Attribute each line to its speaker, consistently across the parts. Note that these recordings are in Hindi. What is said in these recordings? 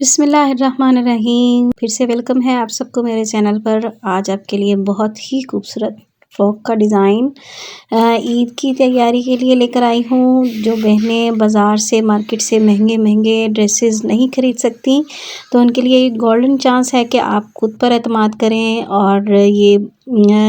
Speaker 1: बिस्मिल्लाहिर्रहमानिर्रहीम। फिर से वेलकम है आप सबको मेरे चैनल पर। आज आपके लिए बहुत ही खूबसूरत फ्रॉक का डिज़ाइन ईद की तैयारी के लिए लेकर आई हूँ। जो बहनें बाज़ार से मार्केट से महंगे ड्रेसेस नहीं ख़रीद सकती, तो उनके लिए एक गोल्डन चांस है कि आप खुद पर एतमाद करें और ये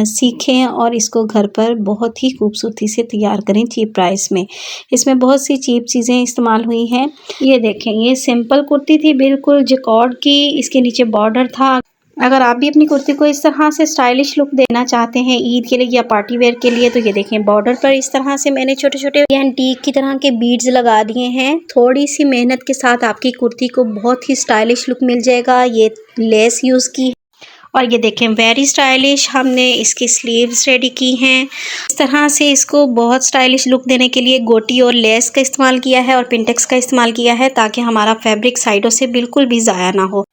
Speaker 1: सीखें और इसको घर पर बहुत ही खूबसूरती से तैयार करें चीप प्राइस में। इसमें बहुत सी चीप चीज़ें इस्तेमाल हुई हैं। ये देखें, ये सिंपल कुर्ती थी बिल्कुल जैकॉर्ड की, इसके नीचे बॉर्डर था। अगर आप भी अपनी कुर्ती को इस तरह से स्टाइलिश लुक देना चाहते हैं ईद के लिए या पार्टी वेयर के लिए, तो ये देखें बॉर्डर पर इस तरह से मैंने छोटे-छोटे एंटीक की तरह के बीड्स लगा दिए हैं। थोड़ी सी मेहनत के साथ आपकी कुर्ती को बहुत ही स्टाइलिश लुक मिल जाएगा। ये लेस यूज़ की और ये देखें वेरी स्टाइलिश हमने इसकी स्लीव्स रेडी की हैं। इस तरह से इसको बहुत स्टाइलिश लुक देने के लिए गोटी और लेस का इस्तेमाल किया है और पिंटेक्स का इस्तेमाल किया है, ताकि हमारा फैब्रिक साइडों से बिल्कुल भी ज़ाया ना हो।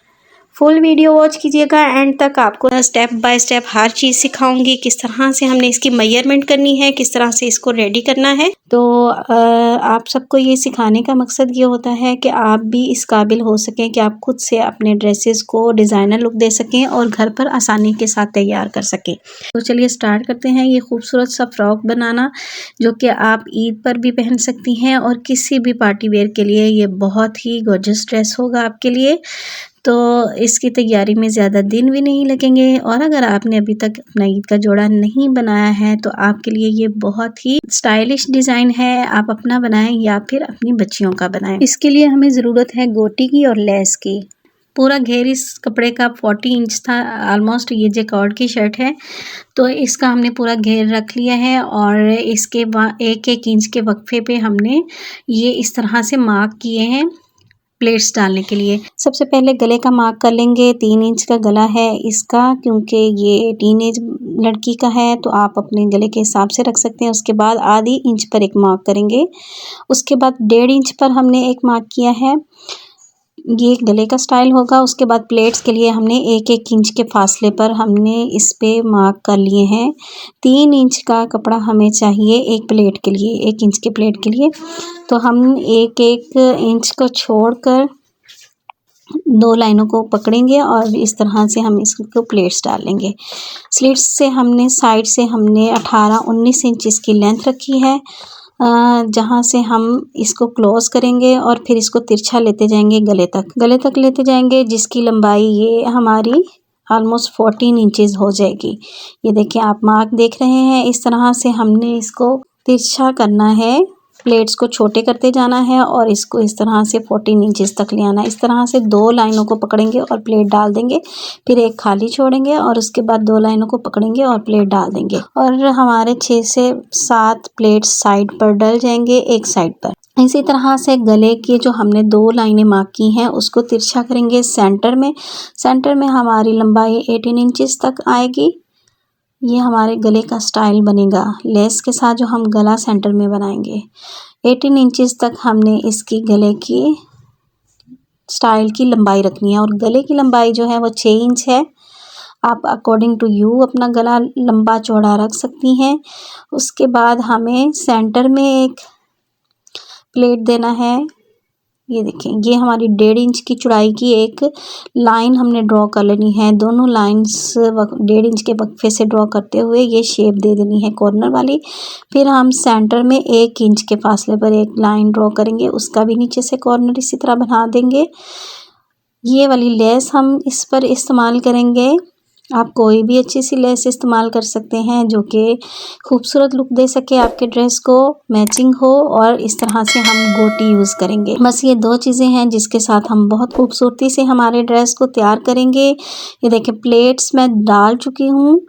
Speaker 1: फुल वीडियो वॉच कीजिएगा एंड तक, आपको स्टेप बाय स्टेप हर चीज़ सिखाऊंगी। किस तरह से हमने इसकी मेजरमेंट करनी है, किस तरह से इसको रेडी करना है। तो आप सबको ये सिखाने का मकसद ये होता है कि आप भी इस काबिल हो सकें कि आप खुद से अपने ड्रेसेस को डिज़ाइनर लुक दे सकें और घर पर आसानी के साथ तैयार कर सकें। तो चलिए स्टार्ट करते हैं ये खूबसूरत सा फ्रॉक बनाना, जो कि आप ईद पर भी पहन सकती हैं और किसी भी पार्टी वेयर के लिए ये बहुत ही गॉर्जियस ड्रेस होगा आपके लिए। तो इसकी तैयारी में ज़्यादा दिन भी नहीं लगेंगे और अगर आपने अभी तक अपना ईद का जोड़ा नहीं बनाया है, तो आपके लिए ये बहुत ही स्टाइलिश डिज़ाइन है। आप अपना बनाएं या फिर अपनी बच्चियों का बनाएं। इसके लिए हमें ज़रूरत है गोटी की और लेस की। पूरा घेर इस कपड़े का 40 इंच था ऑलमोस्ट। ये जैकॉर्ड की शर्ट है, तो इसका हमने पूरा घेर रख लिया है और इसके बाद 1-1 इंच के वक्फे पे हमने ये इस तरह से मार्क किए हैं प्लेट्स डालने के लिए। सबसे पहले गले का मार्क कर लेंगे। 3 इंच का गला है इसका, क्योंकि ये टीनेज लड़की का है, तो आप अपने गले के हिसाब से रख सकते हैं। उसके बाद आधी इंच पर एक मार्क करेंगे। उसके बाद 1.5 इंच पर हमने एक मार्क किया है। ये गले का स्टाइल होगा। उसके बाद प्लेट्स के लिए हमने 1-1 इंच के फासले पर हमने इस पे मार्क कर लिए हैं। 3 इंच का कपड़ा हमें चाहिए एक प्लेट के लिए, 1 इंच के प्लेट के लिए। तो हम 1-1 इंच को छोड़कर 2 लाइनों को पकड़ेंगे और इस तरह से हम इसको प्लेट्स डालेंगे। स्लिट्स से हमने साइड से हमने 18-19 इंच इसकी लेंथ रखी है, जहाँ से हम इसको क्लोज करेंगे और फिर इसको तिरछा लेते जाएंगे गले तक लेते जाएंगे, जिसकी लंबाई ये हमारी ऑलमोस्ट 14 इंचेस हो जाएगी। ये देखिए आप मार्क देख रहे हैं। इस तरह से हमने इसको तिरछा करना है, प्लेट्स को छोटे करते जाना है और इसको इस तरह से 14 इंचेस तक ले आना है। इस तरह से 2 लाइनों को पकड़ेंगे और प्लेट डाल देंगे, फिर एक खाली छोड़ेंगे और उसके बाद 2 लाइनों को पकड़ेंगे और प्लेट डाल देंगे और हमारे 6 से 7 प्लेट्स साइड पर डल जाएंगे एक साइड पर। इसी तरह से गले की जो हमने 2 लाइनें मार्क की हैं उसको तिरछा करेंगे सेंटर में हमारी लंबाई 18 इंचेस तक आएगी। ये हमारे गले का स्टाइल बनेगा लेस के साथ, जो हम गला सेंटर में बनाएंगे। 18 इंचेस तक हमने इसकी गले की स्टाइल की लंबाई रखनी है और गले की लंबाई जो है वो 6 इंच है। आप अकॉर्डिंग टू यू अपना गला लंबा चौड़ा रख सकती हैं। उसके बाद हमें सेंटर में एक प्लेट देना है। ये देखें, ये हमारी 1.5 इंच की चौड़ाई की एक लाइन हमने ड्रॉ कर लेनी है। दोनों लाइंस 1.5 इंच के वक्फे से ड्रॉ करते हुए ये शेप दे देनी है कॉर्नर वाली। फिर हम सेंटर में 1 इंच के फासले पर एक लाइन ड्रॉ करेंगे, उसका भी नीचे से कॉर्नर इसी तरह बना देंगे। ये वाली लेस हम इस पर इस्तेमाल करेंगे। आप कोई भी अच्छी सी लेस इस्तेमाल कर सकते हैं जो कि खूबसूरत लुक दे सके, आपके ड्रेस को मैचिंग हो। और इस तरह से हम गोटी यूज़ करेंगे। बस ये 2 चीज़ें हैं जिसके साथ हम बहुत खूबसूरती से हमारे ड्रेस को तैयार करेंगे। ये देखिए प्लेट्स मैं डाल चुकी हूँ।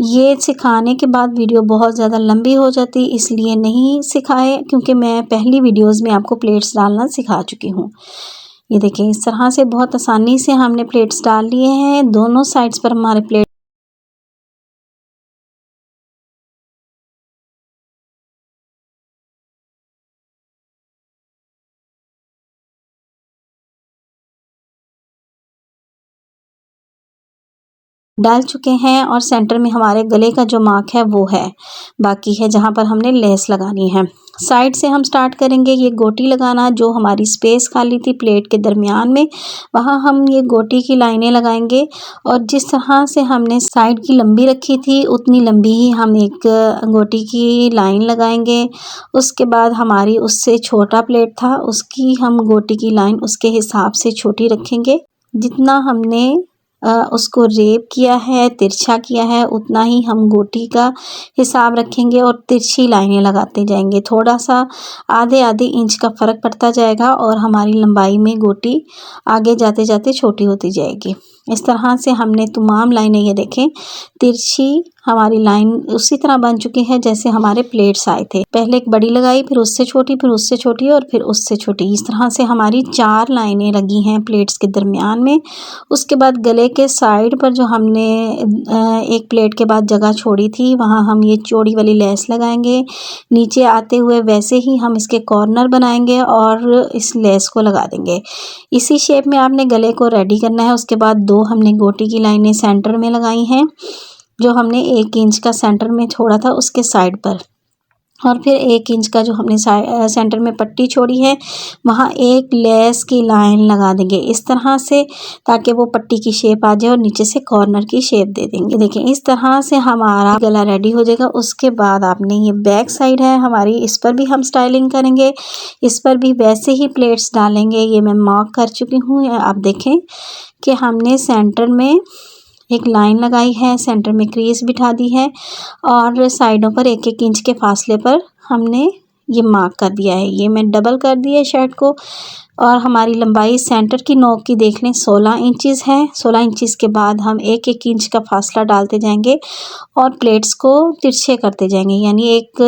Speaker 1: ये सिखाने के बाद वीडियो बहुत ज़्यादा लंबी हो जाती, इसलिए नहीं सिखाए, क्योंकि मैं पहली वीडियोज़ में आपको प्लेट्स डालना सिखा चुकी हूँ। ये देखिए इस तरह से बहुत आसानी से हमने प्लेट्स डाल लिए हैं। दोनों साइड्स पर हमारे प्लेट डाल चुके हैं और सेंटर में हमारे गले का जो मार्क है वो है, बाकी है जहाँ पर हमने लेस लगानी है। साइड से हम स्टार्ट करेंगे ये गोटी लगाना। जो हमारी स्पेस खाली थी प्लेट के दरमियान में, वहाँ हम ये गोटी की लाइनें लगाएंगे और जिस तरह से हमने साइड की लंबी रखी थी उतनी लंबी ही हम एक गोटी की लाइन लगाएंगे। उसके बाद हमारी उससे छोटा प्लेट था, उसकी हम गोटी की लाइन उसके हिसाब से छोटी रखेंगे। जितना हमने उसको रेप किया है, तिरछा किया है, उतना ही हम गोटी का हिसाब रखेंगे और तिरछी लाइनें लगाते जाएंगे। थोड़ा सा आधे आधे इंच का फ़र्क पड़ता जाएगा और हमारी लंबाई में गोटी आगे जाते जाते छोटी होती जाएगी। इस तरह से हमने तमाम लाइनें, ये देखें तिरछी हमारी लाइन उसी तरह बन चुकी है जैसे हमारे प्लेट्स आए थे। पहले एक बड़ी लगाई, फिर उससे छोटी, फिर उससे छोटी और फिर उससे छोटी। इस तरह से हमारी 4 लाइनें लगी हैं प्लेट्स के दरमियान में। उसके बाद गले के साइड पर जो हमने एक प्लेट के बाद जगह छोड़ी थी, वहाँ हम ये चौड़ी वाली लेस लगाएंगे। नीचे आते हुए वैसे ही हम इसके कॉर्नर बनाएंगे और इस लेस को लगा देंगे। इसी शेप में आपने गले को रेडी करना है। उसके बाद 2 हमने गोटी की लाइनें सेंटर में लगाई हैं, जो हमने 1 इंच का सेंटर में छोड़ा था उसके साइड पर, और फिर 1 इंच का जो हमने सेंटर में पट्टी छोड़ी है वहाँ एक लेस की लाइन लगा देंगे इस तरह से, ताकि वो पट्टी की शेप आ जाए और नीचे से कॉर्नर की शेप दे देंगे। देखिए इस तरह से हमारा गला रेडी हो जाएगा। उसके बाद आपने ये बैक साइड है हमारी, इस पर भी हम स्टाइलिंग करेंगे। इस पर भी वैसे ही प्लेट्स डालेंगे। ये मैं मार्क कर चुकी हूँ। आप देखें कि हमने सेंटर में एक लाइन लगाई है, सेंटर में क्रीज बिठा दी है और साइडों पर 1-1 इंच के फासले पर हमने ये मार्क कर दिया है। ये मैं डबल कर दिया है शर्ट को। और हमारी लंबाई सेंटर की नोक की देख लें 16 इंचेस है। 16 इंचेस के बाद हम 1-1 इंच का फासला डालते जाएंगे और प्लेट्स को तिरछे करते जाएंगे। यानी एक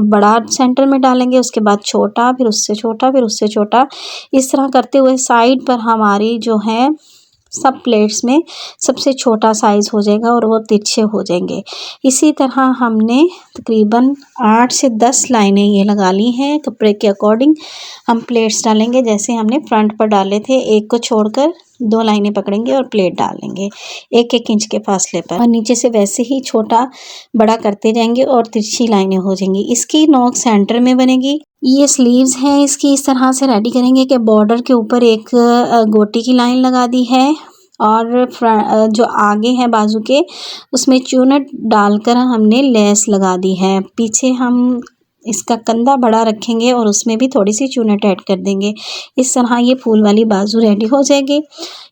Speaker 1: बड़ा सेंटर में डालेंगे, उसके बाद छोटा, फिर उससे छोटा, फिर उससे छोटा। इस तरह करते हुए साइड पर हमारी जो है सब प्लेट्स में सबसे छोटा साइज़ हो जाएगा और वो तिरछे हो जाएंगे। इसी तरह हमने तकरीबन 8 से 10 लाइनें ये लगा ली हैं। कपड़े के अकॉर्डिंग हम प्लेट्स डालेंगे जैसे हमने फ्रंट पर डाले थे। एक को छोड़कर 2 लाइनें पकड़ेंगे और प्लेट डालेंगे 1-1 इंच के फासले पर, और नीचे से वैसे ही छोटा बड़ा करते जाएंगे और तिरछी लाइनें हो जाएंगी। इसकी नोक सेंटर में बनेगी। ये स्लीव्स हैं इसकी, इस तरह से रेडी करेंगे कि बॉर्डर के ऊपर एक गोटी की लाइन लगा दी है और जो आगे है बाजू के उसमें चूनट डालकर हमने लेस लगा दी है। पीछे हम इसका कंधा बड़ा रखेंगे और उसमें भी थोड़ी सी चूनट ऐड कर देंगे। इस तरह ये फूल वाली बाजू रेडी हो जाएगी।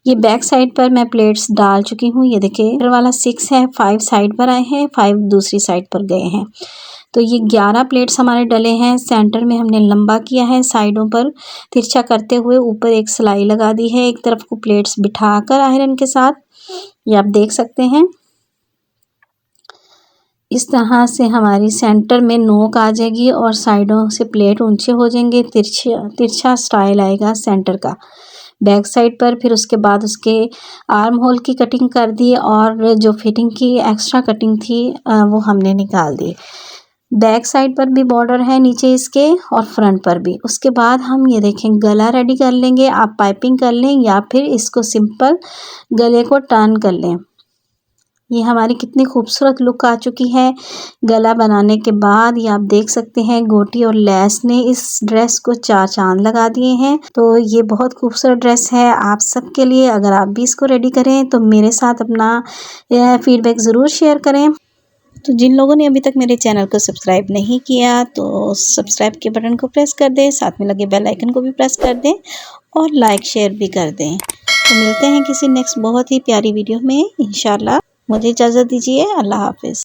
Speaker 1: ये बैक साइड पर मैं प्लेट्स डाल चुकी हूँ। ये देखिए इधर वाला 6 है, 5 साइड पर आए हैं, 5 दूसरी साइड पर गए हैं। तो ये 11 प्लेट्स हमारे डले हैं। सेंटर में हमने लंबा किया है, साइडों पर तिरछा करते हुए ऊपर एक सिलाई लगा दी है। एक तरफ को प्लेट्स बिठाकर आयरन के साथ, ये आप देख सकते हैं। इस तरह से हमारी सेंटर में नोक आ जाएगी और साइडों से प्लेट ऊंचे हो जाएंगे। तिरछा स्टाइल आएगा सेंटर का बैक साइड पर। फिर उसके बाद उसके आर्म होल की कटिंग कर दी और जो फिटिंग की एक्स्ट्रा कटिंग थी वो हमने निकाल दी। बैक साइड पर भी बॉर्डर है नीचे इसके और फ्रंट पर भी। उसके बाद हम ये देखें गला रेडी कर लेंगे। आप पाइपिंग कर लें या फिर इसको सिंपल गले को टर्न कर लें। ये हमारी कितनी खूबसूरत लुक आ चुकी है गला बनाने के बाद। ये आप देख सकते हैं गोटी और लेस ने इस ड्रेस को 4 चांद लगा दिए हैं। तो ये बहुत खूबसूरत ड्रेस है आप सबके लिए। अगर आप भी इसको रेडी करें तो मेरे साथ अपना फीडबैक ज़रूर शेयर करें। तो जिन लोगों ने अभी तक मेरे चैनल को सब्सक्राइब नहीं किया तो सब्सक्राइब के बटन को प्रेस कर दें, साथ में लगे बेल आइकन को भी प्रेस कर दें और लाइक शेयर भी कर दें। तो मिलते हैं किसी नेक्स्ट बहुत ही प्यारी वीडियो में इंशाल्लाह। मुझे इजाज़त दीजिए। अल्लाह हाफिज़।